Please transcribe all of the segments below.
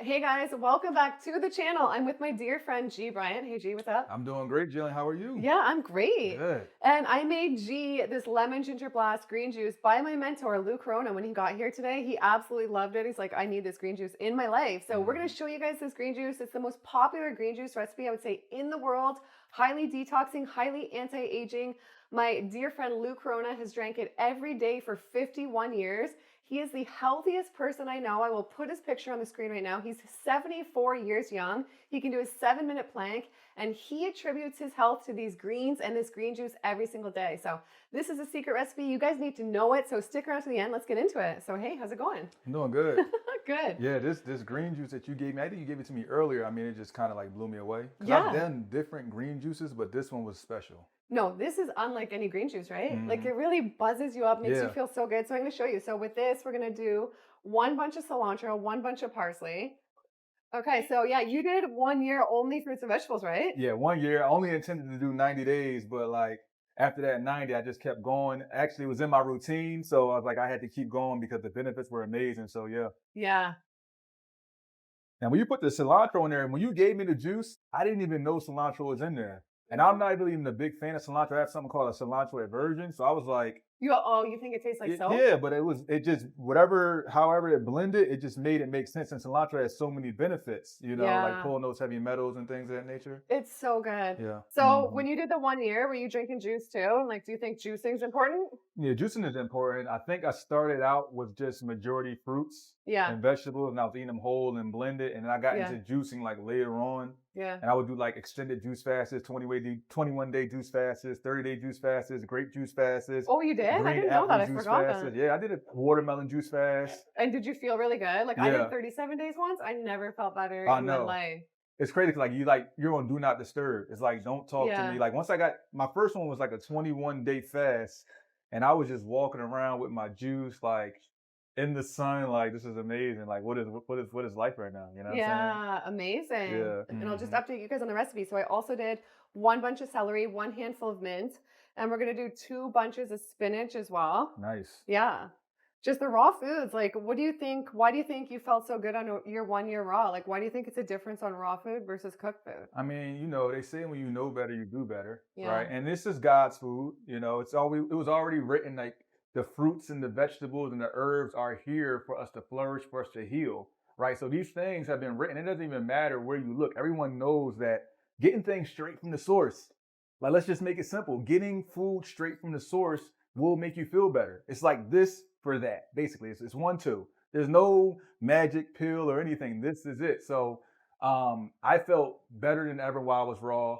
Hey guys, welcome back to the channel. I'm with my dear friend G Bryant. Hey G, what's up? I'm doing great, Gillian. How are you? Yeah, I'm great. Good. And I made G this lemon ginger blast green juice by my mentor Lou Corona when he got here today. He absolutely loved it. He's like, I need this green juice in my life. So we're gonna Mhm. show you guys this green juice. It's the most popular green juice recipe I would say in the world. Highly detoxing, highly anti-aging. My dear friend Lou Corona has drank it every day for 51 years. He is the healthiest person I know. I will put his picture on the screen right now. He's 74 years young. He can do a 7-minute plank, and he attributes his health to these greens and this green juice every single day. So this is a secret recipe. You guys need to know it. So stick around to the end. Let's get into it. So hey, how's it going? I'm doing good. Good. Yeah, this green juice that you gave me, I think you gave it to me earlier. I mean, it just kind of like blew me away. Because I've Yeah. done different green juices, but this one was special. No, this is unlike any green juice, right? Like Hmm. it really buzzes you up, makes you Yeah. feel so good. So I'm going to show you. So with this, we're going to do one bunch of cilantro, one bunch of parsley. Okay, so yeah, you did 1 year only fruits and vegetables, right? Yeah, 1 year. I only intended to do 90 days, but like after that 90, I just kept going. Actually, it was in my routine. So I was like, I had to keep going because the benefits were amazing. So yeah. Yeah. Now, when you put the cilantro in there, when you gave me the juice, I didn't even know cilantro was in there. And I'm not really even a big fan of cilantro. I have something called a cilantro aversion. So I was like, You think it tastes like soap? yeah, but it just, whatever, however it blended, it just made it make sense. And cilantro has so many benefits, like Yeah. pulling those heavy metals and things of that nature. It's so good. Yeah. So when you did the 1 year, were you drinking juice too? Like, do you think juicing's important? Yeah, juicing is important. I think I started out with just majority fruits Yeah. and vegetables, and I was eating them whole and blended. And then I got Yeah. into juicing like later on. Yeah. And I would do like extended juice fasts, 21-day juice fasts, 30-day juice fasts, grape juice fasts, Oh, you did? I green didn't know that. apple I juice forgot fasts. that. Yeah, I did a watermelon juice fast. And did you feel really good? Like I did Yeah, 37 days once. I never felt better I in my know. life. It's crazy 'cause, you're on do not disturb. It's like don't talk to me. Yeah. Like once I got my first one was like a 21-day fast, and I was just walking around with my juice like in the sun, like this is amazing. Like what is life right now? You know what I'm saying? Yeah, amazing. Yeah. And I'll just Hmm. update you guys on the recipe. So I also did one bunch of celery, one handful of mint, and we're gonna do 2 bunches of spinach as well. Nice. Yeah. Just the raw foods. Like, what do you think? Why do you think you felt so good on your 1 year raw? Like, why do you think it's a difference on raw food versus cooked food? I mean, they say when you know better, you do better, right? Yeah. And this is God's food. It was already written like the fruits and the vegetables and the herbs are here for us to flourish, for us to heal, right? So these things have been written. It doesn't even matter where you look. Everyone knows that getting things straight from the source, like let's just make it simple. Getting food straight from the source will make you feel better. It's like this for that, basically. It's 1-2. There's no magic pill or anything. This is it. So I felt better than ever while I was raw.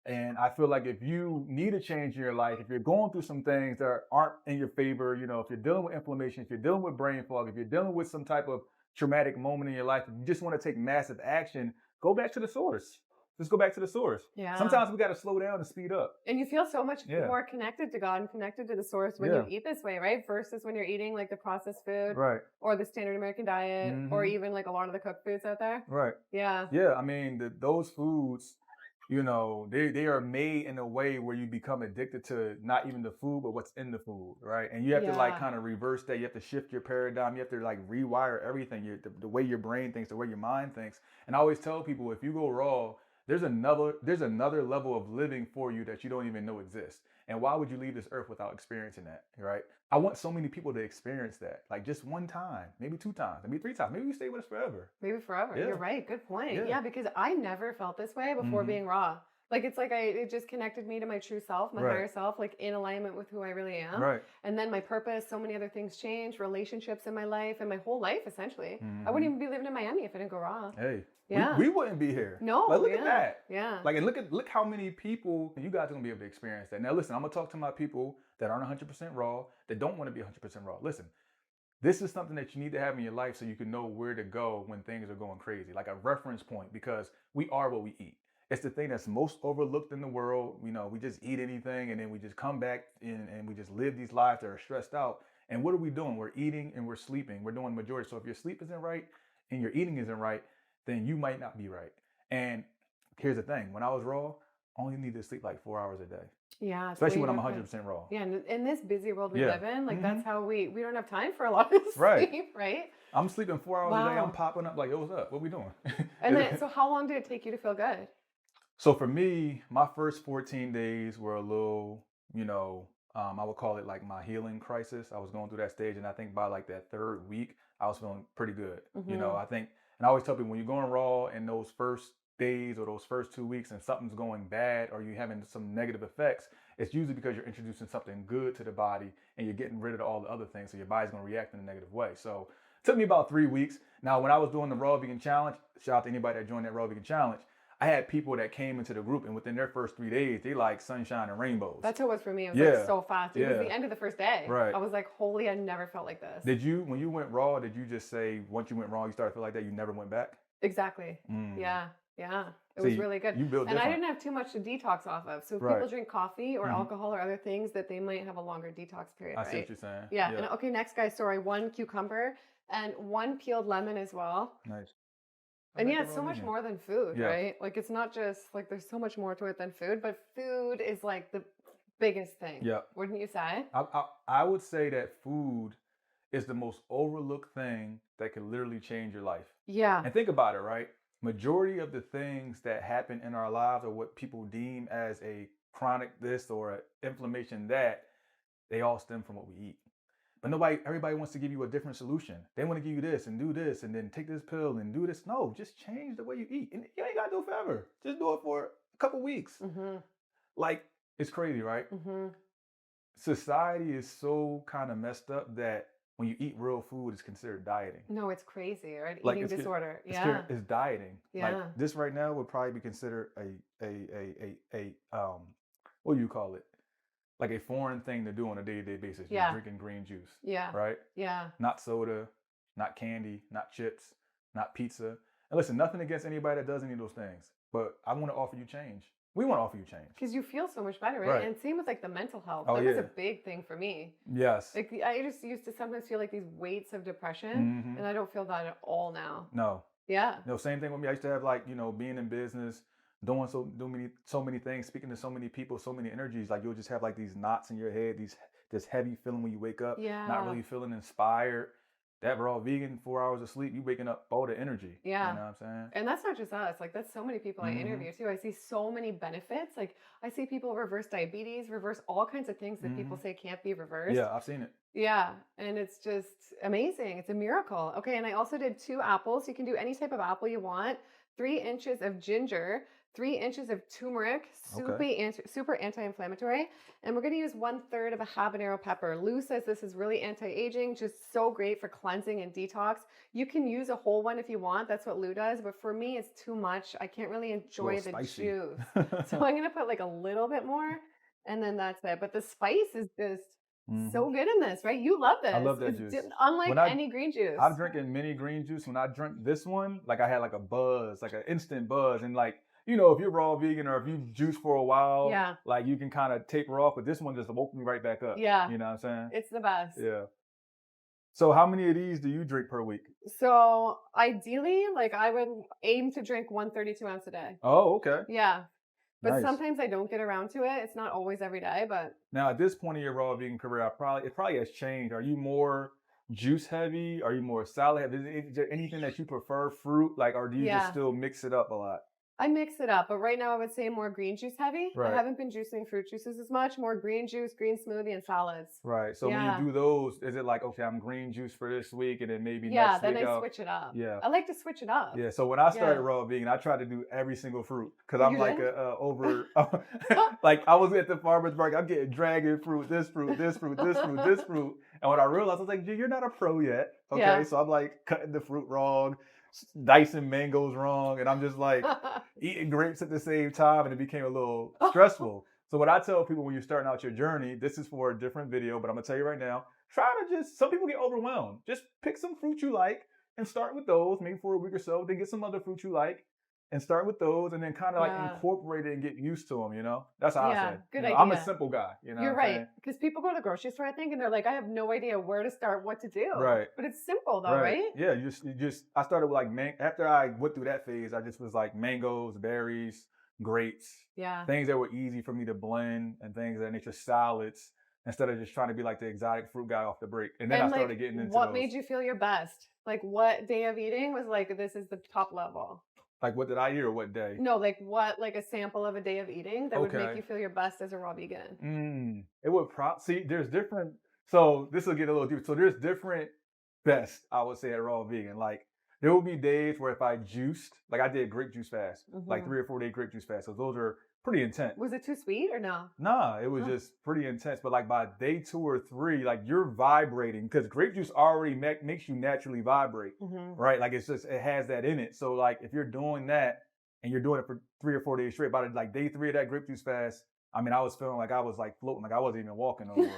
And I feel like if you need a change in your life, if you're going through some things that aren't in your favor, if you're dealing with inflammation, if you're dealing with brain fog, if you're dealing with some type of traumatic moment in your life, if you just want to take massive action, go back to the source. Just go back to the source. Yeah. Sometimes we got to slow down and speed up. And you feel so much Yeah. more connected to God and connected to the source when you Yeah. eat this way, right? Versus when you're eating like the processed food Right. or the standard American diet or Hmm. even like a lot of the cooked foods out there. Right. Yeah. Yeah. I mean, those foods, they are made in a way where you become addicted to not even the food, but what's in the food, right? And you have to like Yeah. kind of reverse that. You have to shift your paradigm. You have to like rewire everything, the way your brain thinks, the way your mind thinks. And I always tell people, if you go raw, there's another level of living for you that you don't even know exists. And why would you leave this earth without experiencing that, right? I want so many people to experience that, like just one time, maybe 2 times, maybe 3 times, maybe you stay with us forever. Maybe forever. Yeah, You're right. Good point. yeah. Yeah, because I never felt this way before Hmm. being raw. Like it's like it just connected me to my true self, my Right, higher self, like in alignment with who I really am. right. And then my purpose, so many other things changed, relationships in my life and my whole life essentially. I wouldn't Hmm. even be living in Miami if I didn't go raw. Hey, we, Yeah. we wouldn't be here. Like, No, look at yeah. that. Yeah. Like, and look how many people you guys are gonna be able to experience that. Now, listen, I'm gonna talk to my people that aren't 100% raw, that don't want to be 100% raw. Listen, this is something that you need to have in your life so you can know where to go when things are going crazy, like a reference point, because we are what we eat. It's the thing that's most overlooked in the world. We just eat anything and then we just come back in and we just live these lives that are stressed out. And what are we doing? We're eating and we're sleeping. We're doing the majority. So if your sleep isn't right and your eating isn't right, then you might not be right. And here's the thing: when I was raw, I only needed to sleep like 4 hours a day. Yeah, it's especially way when I'm different. 100% raw. Yeah, and in this busy world we Yeah. live in, like hmm that's how we don't have time for a lot of Right. sleep, right? I'm sleeping 4 hours a day. I'm Wow. popping up like, yo, what's up? What we doing? And then, so how long did it take you to feel good? So for me, my first 14 days were a little, I would call it like my healing crisis. I was going through that stage, and I think by like that third week, I was feeling pretty good. Mm-hmm. I think, and I always tell people when you're going raw in those first days or those first 2 weeks and something's going bad or you're having some negative effects, it's usually because you're introducing something good to the body and you're getting rid of all the other things. So your body's going to react in a negative way. So it took me about 3 weeks. Now, when I was doing the Raw Vegan Challenge, shout out to anybody that joined that Raw Vegan Challenge, I had people that came into the group and within their first 3 days, they like sunshine and rainbows. That's how it was for me. It was Yeah. like so fast. It was Yeah. the end of the first day. Right. I was like, holy, I never felt like this. Did you, when you went raw, did you just say once you went raw, you started to feel like that, you never went back? Exactly. Mm. Yeah. Yeah. It See, was really good. You built And I different. didn't have too much to detox off of. So if Right. people drink coffee or Mhm. alcohol or other things, that they might have a longer detox period, I right? see what you're saying. Yeah. And okay, next guy's story, 1 cucumber and 1 peeled lemon as well. Nice. And like yeah, the it's raw so much vegan. more than food, Yeah. right? Like it's not just like there's so much more to it than food, but food is like the biggest thing. Yeah. Wouldn't you say? I would say that food is the most overlooked thing that can literally change your life. Yeah. And think about it, right? Majority of the things that happen in our lives or what people deem as a chronic this or an inflammation that, they all stem from what we eat. But everybody wants to give you a different solution. They want to give you this and do this and then take this pill and do this. No, just change the way you eat. And you ain't got to do it forever. Just do it for a couple weeks. Mm-hmm. Like, it's crazy, right? Mm-hmm. Society is so kind of messed up that when you eat real food, it's considered dieting. No, it's crazy, right? Like, Eating disorder. It's, Yeah. it's dieting. Yeah. Like this right now would probably be considered a what do you call it? Like a foreign thing to do on a day-to-day basis. Yeah. You're drinking green juice. Yeah. Right? Yeah. Not soda, not candy, not chips, not pizza. And listen, nothing against anybody that does any of those things, but I want to offer you change. We want to offer you change. Because you feel so much better, right? Right. And same with like the mental health. Oh, That was yeah. a big thing for me. Yes. Like I just used to sometimes feel like these weights of depression, Mhm. and I don't feel that at all now. No. Yeah. No, same thing with me. I used to have like, being in business, doing so many things, speaking to so many people, so many energies. Like you'll just have like these knots in your head, this heavy feeling when you wake up, Yeah. not really feeling inspired. That raw vegan, 4 hours of sleep, you waking up all the energy. Yeah. You know what I'm saying? And that's not just us. Like that's so many people I Mhm. interview too. I see so many benefits. Like I see people reverse diabetes, reverse all kinds of things that people say can't be reversed. Yeah, I've seen it. Yeah, and it's just amazing. It's a miracle. Okay, and I also did 2 apples. You can do any type of apple you want. 3 inches of ginger, 3 inches of turmeric, super anti-inflammatory. And we're going to use 1/3 of a habanero pepper. Lou says this is really anti-aging, just so great for cleansing and detox. You can use a whole one if you want. That's what Lou does. But for me, it's too much. I can't really enjoy the spicy. juice. So I'm going to put like a little bit more, and then that's it. But the spice is just so good in this, right? You love this. I love that It's juice. unlike any green juice. I'm drinking many green juice. When I drink this one, like I had like a buzz, like an instant buzz. And like, if you're raw vegan or if you juice for a while, Yeah. like you can kind of taper off, but this one just woke me right back up. Yeah. You know what I'm saying? It's the best. Yeah. So how many of these do you drink per week? So ideally, like I would aim to drink 132 ounce a day. Oh, okay. Yeah. But Nice. sometimes I don't get around to it. It's not always every day, but Now at this point in your raw vegan career, it probably has changed. Are you more juice heavy? Are you more salad heavy? Is there anything that you prefer, fruit? Like, or do you just still mix it up a lot? I mix it up, but right now I would say more green juice heavy. Right. I haven't been juicing fruit juices as much, more green juice, green smoothie, and salads. Right. So when you do those, is it like, okay, I'm green juice for this week and then maybe next week? Yeah, then I switch it up. Yeah. I like to switch it up. Yeah. So when I started raw vegan, I tried to do every single fruit because I'm like like I was at the farmer's market, I'm getting dragon fruit, this fruit, this fruit, this fruit, this fruit. And when I realized, I was like, you're not a pro yet. Okay. Yeah. So I'm like cutting the fruit wrong, dicing mangoes wrong, and I'm just like eating grapes at the same time, and it became a little stressful. So what I tell people when you're starting out your journey, this is for a different video, but I'm gonna tell you right now, try to some people get overwhelmed. Just pick some fruit you like and start with those, maybe for a week or so, then get some other fruit you like and start with those and then kind of like incorporate it and get used to them, That's how I say. Good idea. I'm a simple guy, You're right. Because people go to the grocery store, I think, and they're like, I have no idea where to start, what to do. Right. But it's simple though, right? Yeah, you just I started with like after I went through that phase, I just was like mangoes, berries, grapes, Yeah. things that were easy for me to blend and things of that nature, salads, instead of just trying to be like the exotic fruit guy off the break. And then I And like, started getting into what those. made you feel your best? Like, what day of eating was like, this is the top level? Like, what did I eat or what day? No, like what, like a sample of a day of eating that would make Okay. you feel your best as a raw vegan? It would see, there's different, so this will get a little deeper. So there's different best, I would say, at raw vegan. Like, there will be days where if I juiced, like I did grape juice fast, like 3 or 4 day grape juice fast. So those are pretty intense. Was it too sweet or no? Nah, it was just pretty intense. But like by day 2 or 3, like you're vibrating because grape juice already makes you naturally vibrate, right? Like it's just, it has that in it. So like if you're doing that and you're doing it for 3 or 4 days straight, by like day 3 of that grape juice fast, I mean, I was feeling like I was like floating, like I wasn't even walking no more.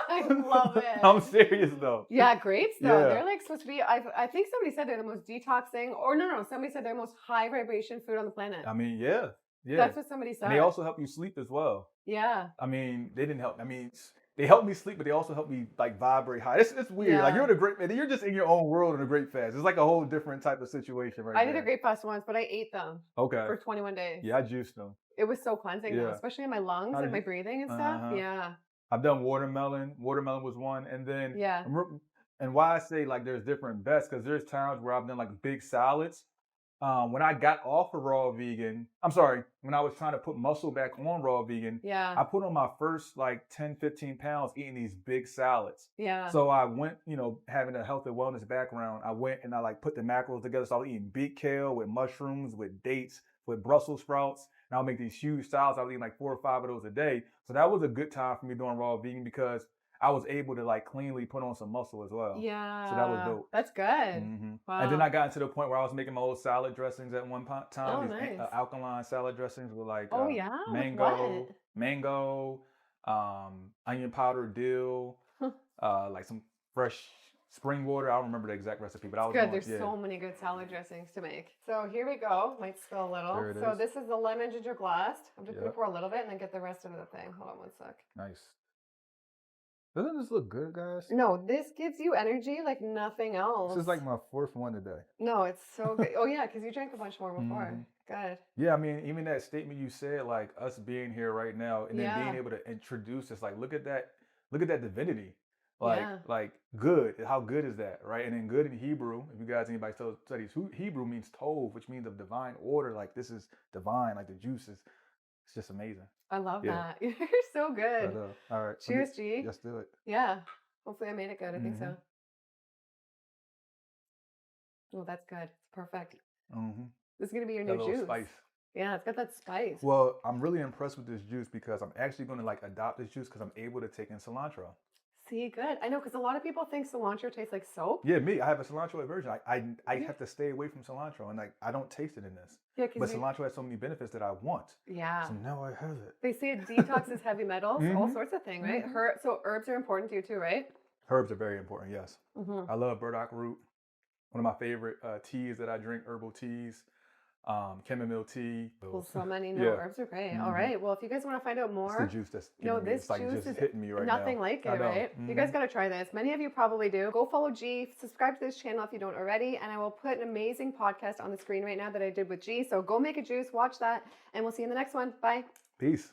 I love it. I'm serious though. Yeah, grapes though. Yeah. They're like supposed to be, I think somebody said they're the most detoxing, or no, somebody said they're the most high vibration food on the planet. I mean, yeah. That's what somebody said. And they also help you sleep as well. Yeah. I mean, they didn't help. I mean, they helped me sleep, but they also helped me like vibrate high. It's weird. Yeah. Like you're in a grape, you're just in your own world in a grape fast. It's like a whole different type of situation right I there. did a grape fast once, but I ate them Okay. for 21 days. Yeah, I juiced them. It was so cleansing though, Yeah. especially in my lungs How and did my you- breathing and stuff. Yeah. I've done watermelon. Watermelon was one. And then, Yeah. and why I say like there's different best, because there's times where I've done like big salads. When I got off of raw vegan, when I was trying to put muscle back on raw vegan, Yeah. I put on my first like 10, 15 pounds eating these big salads. Yeah. So I went, having a health and wellness background, I went and I like put the macros together. So I was eating beet kale with mushrooms, with dates, with Brussels sprouts. And I'll make these huge salads. I was eating like 4 or 5 of those a day. So that was a good time for me doing raw vegan because I was able to like cleanly put on some muscle as well. Yeah. So that was dope. That's good. Wow. And then I got into the point where I was making my old salad dressings at one time. Oh, These nice. alkaline salad dressings with like with mango, onion powder, dill, like some fresh spring water. I don't remember the exact recipe, but I was good. doing, There's so many good salad dressings to make. So here we go. Might spill a little. There it So is. this is the lemon ginger blast. I'm just gonna Yep. pour a little bit and then get the rest of the thing. Hold on one sec. Nice. Doesn't this look good, guys? No, this gives you energy like nothing else. This is like my 4th one today. No, it's so good. Oh yeah, because you drank a bunch more before. Good. Yeah, I mean, even that statement you said, like us being here right now, and then being able to introduce this, like, look at that divinity, like good. How good is that, right? And then good in Hebrew, if you guys anybody studies Hebrew means tov, which means of divine order. Like this is divine. Like the juice is, it's just amazing. I love that. You're so good. But, all right. Cheers, G. Let's do it. Yeah. Hopefully I made it good. I think so. Oh, that's good. It's perfect. This is going to be your new juice. Spice. Yeah, it's got that spice. Well, I'm really impressed with this juice because I'm actually going to like adopt this juice because I'm able to take in cilantro. See, good. I know, because a lot of people think cilantro tastes like soap. Yeah, me. I have a cilantro aversion. I have to stay away from cilantro, and like I don't taste it in this. Yeah, but cilantro has so many benefits that I want. Yeah. So now I have it. They say it detoxes heavy metals, all sorts of things, right? So herbs are important to you too, right? Herbs are very important. Yes. I love burdock root. One of my favorite teas that I drink, herbal teas. Chamomile tea. Well, so many herbs are great. All right. Well, if you guys want to find out more, it's the juice that's this like juice just is hitting me right now. nothing like it, right? You guys got to try this. Many of you probably do. Go follow G. Subscribe to this channel if you don't already. And I will put an amazing podcast on the screen right now that I did with G. So go make a juice, watch that, and we'll see you in the next one. Bye. Peace.